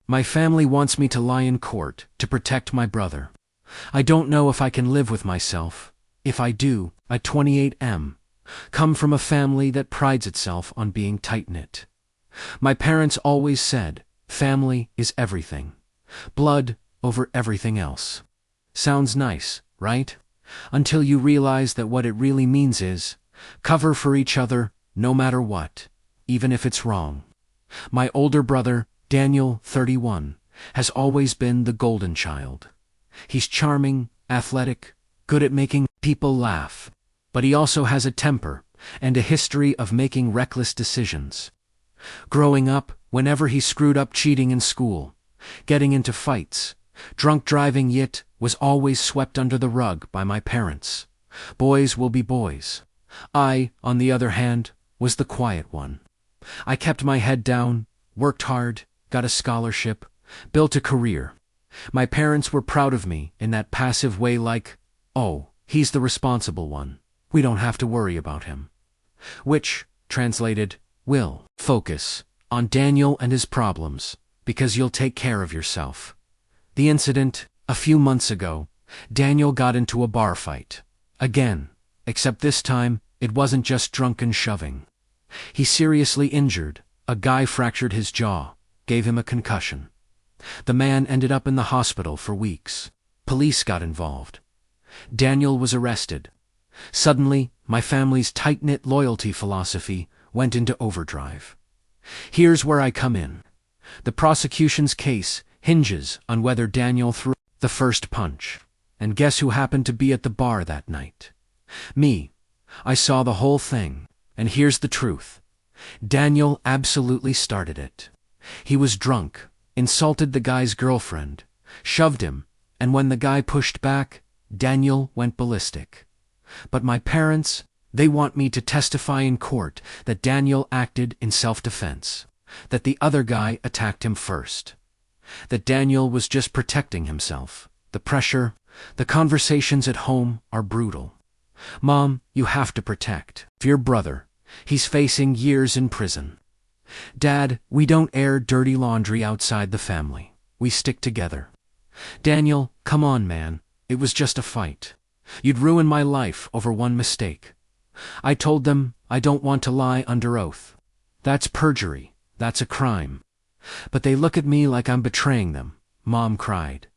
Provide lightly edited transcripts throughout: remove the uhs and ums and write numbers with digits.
My family wants me to lie in court to protect my brother. I don't know if I can live with myself. If I do, I 28M. Come from a family that prides itself on being tight-knit. My parents always said, family is everything. Blood over everything else. Sounds nice, right? Until you realize that what it really means is, cover for each other no matter what, even if it's wrong. My older brother, Daniel, 31, has always been the golden child. He's charming, athletic, good at making people laugh, but he also has a temper and a history of making reckless decisions. Growing up, whenever he screwed up cheating in school, getting into fights, drunk driving yet was always swept under the rug by my parents. Boys will be boys. I, on the other hand, was the quiet one. I kept my head down, worked hard, got a scholarship, built a career. My parents were proud of me in that passive way, like, oh, he's the responsible one. We don't have to worry about him. Which, translated, will focus on Daniel and his problems, because you'll take care of yourself. The incident, a few months ago, Daniel got into a bar fight. Again, except this time, it wasn't just drunken shoving. He seriously injured. A guy fractured his jaw, gave him a concussion. The man ended up in the hospital for weeks. Police got involved. Daniel was arrested. Suddenly, my family's tight-knit loyalty philosophy went into overdrive. Here's where I come in. The prosecution's case hinges on whether Daniel threw the first punch. And guess who happened to be at the bar that night? Me. I saw the whole thing, and here's the truth. Daniel absolutely started it. He was drunk, insulted the guy's girlfriend, shoved him, and when the guy pushed back, Daniel went ballistic. But my parents, they want me to testify in court that Daniel acted in self-defense, that the other guy attacked him first, that Daniel was just protecting himself. The pressure, the conversations at home are brutal. Mom, you have to protect your brother. He's facing years in prison. Dad, we don't air dirty laundry outside the family. We stick together. Daniel, come on, man. It was just a fight. You'd ruin my life over one mistake. I told them I don't want to lie under oath. That's perjury. That's a crime. But they look at me like I'm betraying them. Mom cried.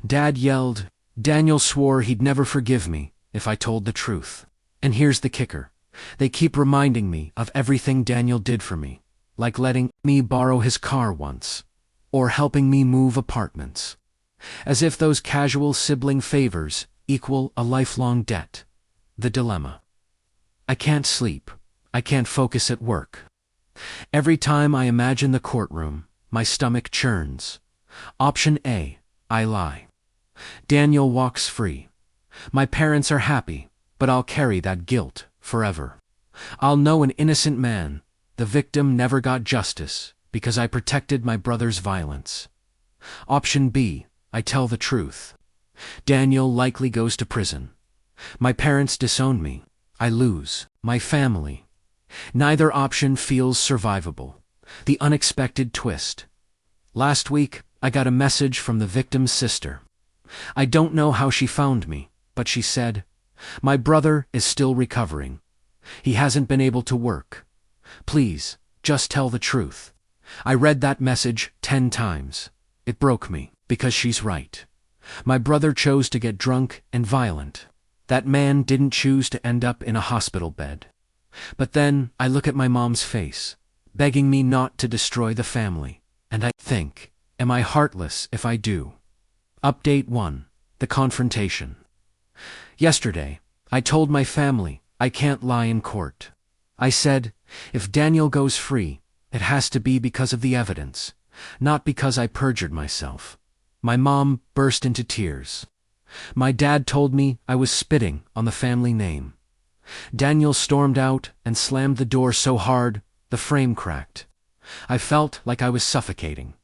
Dad yelled. Daniel swore he'd never forgive me if I told the truth. And here's the kicker. They keep reminding me of everything Daniel did for me, like letting me borrow his car once, or helping me move apartments. As if those casual sibling favors equal a lifelong debt. The dilemma. I can't sleep. I can't focus at work. Every time I imagine the courtroom, my stomach churns. Option A, I lie. Daniel walks free. My parents are happy, but I'll carry that guilt forever. I'll know an innocent man. The victim never got justice because I protected my brother's violence. Option B, I tell the truth. Daniel likely goes to prison. My parents disown me. I lose my family. Neither option feels survivable. The unexpected twist. Last week, I got a message from the victim's sister. I don't know how she found me, but she said, my brother is still recovering. He hasn't been able to work. Please, just tell the truth. I read that message 10 times. It broke me, because she's right. My brother chose to get drunk and violent. That man didn't choose to end up in a hospital bed. But then, I look at my mom's face, begging me not to destroy the family, and I think, am I heartless if I do? Update 1. The confrontation. Yesterday, I told my family I can't lie in court. I said, if Daniel goes free, it has to be because of the evidence, not because I perjured myself. My mom burst into tears. My dad told me I was spitting on the family name. Daniel stormed out and slammed the door so hard, the frame cracked. I felt like I was suffocating.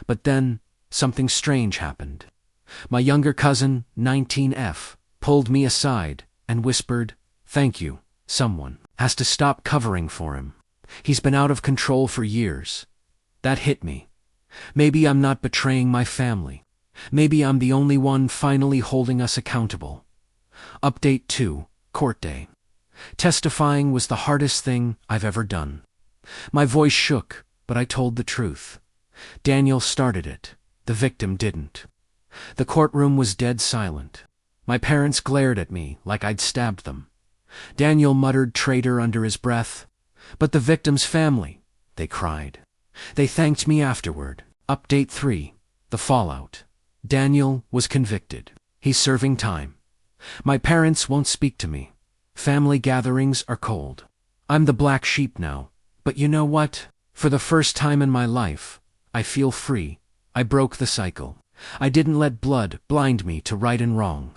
But then, something strange happened. My younger cousin, 19F, pulled me aside and whispered, thank you, someone has to stop covering for him. He's been out of control for years. That hit me. Maybe I'm not betraying my family. Maybe I'm the only one finally holding us accountable. Update 2, Court Day. Testifying was the hardest thing I've ever done. My voice shook, but I told the truth. Daniel started it. The victim didn't. The courtroom was dead silent. My parents glared at me like I'd stabbed them. Daniel muttered traitor under his breath. But the victim's family, they cried. They thanked me afterward. Update 3, the fallout. Daniel was convicted. He's serving time. My parents won't speak to me. Family gatherings are cold. I'm the black sheep now. But you know what? For the first time in my life, I feel free. I broke the cycle. I didn't let blood blind me to right and wrong.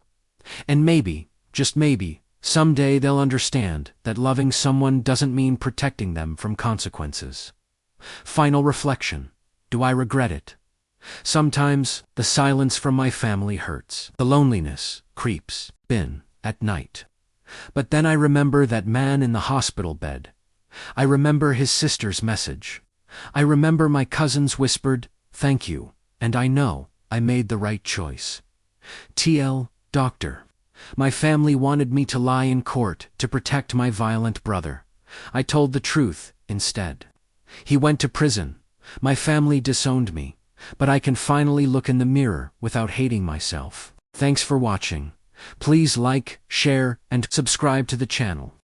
And maybe, just maybe, someday they'll understand that loving someone doesn't mean protecting them from consequences. Final reflection. Do I regret it? Sometimes, the silence from my family hurts. The loneliness creeps in at night. But then I remember that man in the hospital bed. I remember his sister's message. I remember my cousin's whispered, "Thank you," and I know I made the right choice. TL, doctor. My family wanted me to lie in court to protect my violent brother. I told the truth instead. He went to prison. My family disowned me, but I can finally look in the mirror without hating myself. Thanks for watching. Please like, share, and subscribe to the channel.